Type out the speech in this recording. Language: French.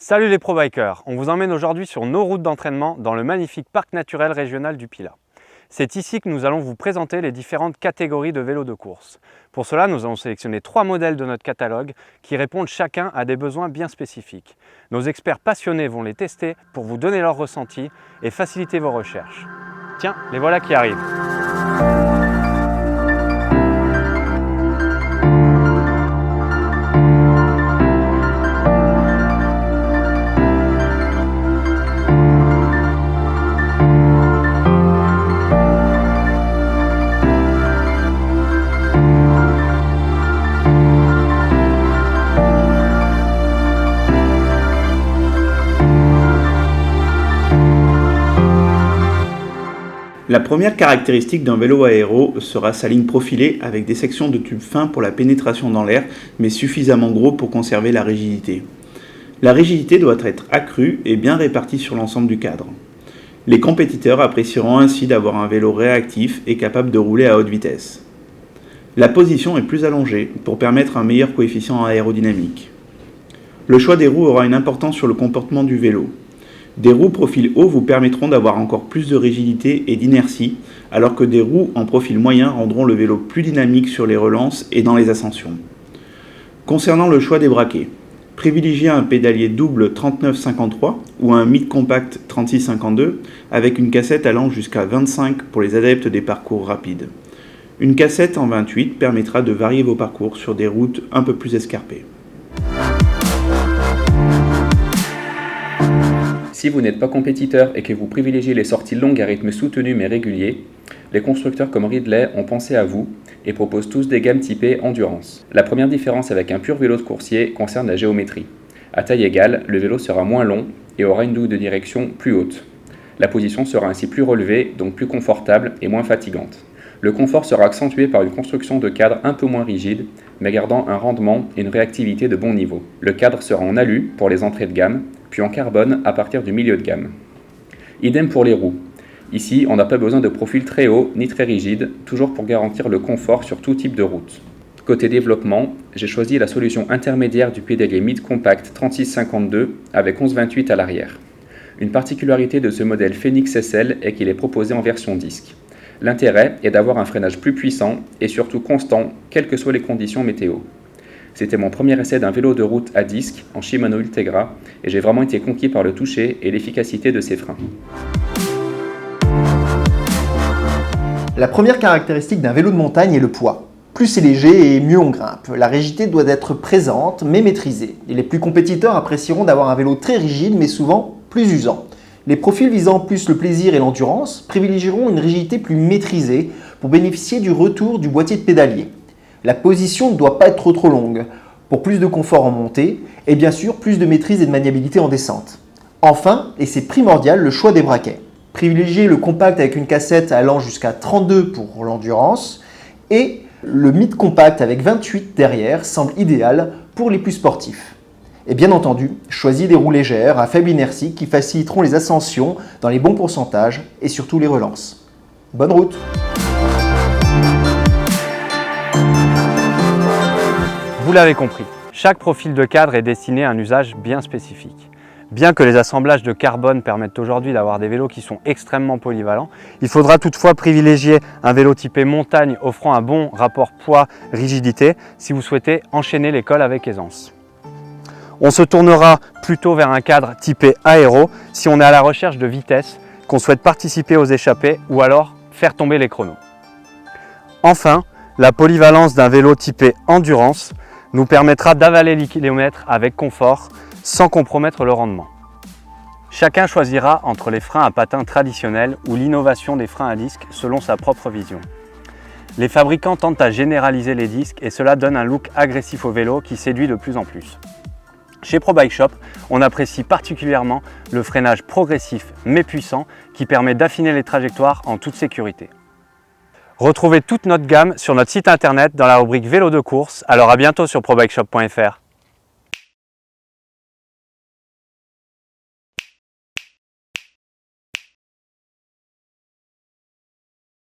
Salut les pro-bikers, on vous emmène aujourd'hui sur nos routes d'entraînement dans le magnifique parc naturel régional du Pilat. C'est ici que nous allons vous présenter les différentes catégories de vélos de course. Pour cela, nous allons sélectionner 3 modèles de notre catalogue qui répondent chacun à des besoins bien spécifiques. Nos experts passionnés vont les tester pour vous donner leur ressenti et faciliter vos recherches. Tiens, les voilà qui arrivent. La première caractéristique d'un vélo aéro sera sa ligne profilée avec des sections de tubes fins pour la pénétration dans l'air, mais suffisamment gros pour conserver la rigidité. La rigidité doit être accrue et bien répartie sur l'ensemble du cadre. Les compétiteurs apprécieront ainsi d'avoir un vélo réactif et capable de rouler à haute vitesse. La position est plus allongée pour permettre un meilleur coefficient aérodynamique. Le choix des roues aura une importance sur le comportement du vélo. Des roues profil haut vous permettront d'avoir encore plus de rigidité et d'inertie, alors que des roues en profil moyen rendront le vélo plus dynamique sur les relances et dans les ascensions. Concernant le choix des braquets, privilégiez un pédalier double 39-53 ou un mid-compact 36-52 avec une cassette allant jusqu'à 25 pour les adeptes des parcours rapides. Une cassette en 28 permettra de varier vos parcours sur des routes un peu plus escarpées. Si vous n'êtes pas compétiteur et que vous privilégiez les sorties longues à rythme soutenu mais régulier, les constructeurs comme Ridley ont pensé à vous et proposent tous des gammes typées endurance. La première différence avec un pur vélo de coursier concerne la géométrie. À taille égale, le vélo sera moins long et aura une douille de direction plus haute. La position sera ainsi plus relevée, donc plus confortable et moins fatigante. Le confort sera accentué par une construction de cadre un peu moins rigide, mais gardant un rendement et une réactivité de bon niveau. Le cadre sera en alu pour les entrées de gamme, puis en carbone à partir du milieu de gamme. Idem pour les roues. Ici, on n'a pas besoin de profil très haut ni très rigide, toujours pour garantir le confort sur tout type de route. Côté développement, j'ai choisi la solution intermédiaire du pédalier mid-compact 36-52 avec 11-28 à l'arrière. Une particularité de ce modèle Phoenix SL est qu'il est proposé en version disque. L'intérêt est d'avoir un freinage plus puissant et surtout constant, quelles que soient les conditions météo. C'était mon premier essai d'un vélo de route à disque en Shimano Ultegra et j'ai vraiment été conquis par le toucher et l'efficacité de ses freins. La première caractéristique d'un vélo de montagne est le poids. Plus c'est léger et mieux on grimpe. La rigidité doit être présente mais maîtrisée. Et les plus compétiteurs apprécieront d'avoir un vélo très rigide mais souvent plus usant. Les profils visant plus le plaisir et l'endurance privilégieront une rigidité plus maîtrisée pour bénéficier du retour du boîtier de pédalier. La position ne doit pas être trop longue pour plus de confort en montée et bien sûr plus de maîtrise et de maniabilité en descente. Enfin, et c'est primordial, le choix des braquets. Privilégiez le compact avec une cassette allant jusqu'à 32 pour l'endurance et le mid-compact avec 28 derrière semble idéal pour les plus sportifs. Et bien entendu, choisis des roues légères à faible inertie qui faciliteront les ascensions dans les bons pourcentages et surtout les relances. Bonne route! Vous l'avez compris, chaque profil de cadre est destiné à un usage bien spécifique. Bien que les assemblages de carbone permettent aujourd'hui d'avoir des vélos qui sont extrêmement polyvalents, il faudra toutefois privilégier un vélo typé montagne offrant un bon rapport poids-rigidité si vous souhaitez enchaîner les cols avec aisance. On se tournera plutôt vers un cadre typé aéro si on est à la recherche de vitesse, qu'on souhaite participer aux échappées ou alors faire tomber les chronos. Enfin, la polyvalence d'un vélo typé endurance nous permettra d'avaler les kilomètres avec confort sans compromettre le rendement. Chacun choisira entre les freins à patins traditionnels ou l'innovation des freins à disque selon sa propre vision. Les fabricants tentent à généraliser les disques et cela donne un look agressif au vélo qui séduit de plus en plus. Chez Pro Bike Shop, on apprécie particulièrement le freinage progressif mais puissant qui permet d'affiner les trajectoires en toute sécurité. Retrouvez toute notre gamme sur notre site internet dans la rubrique vélo de course. Alors à bientôt sur probikeshop.fr.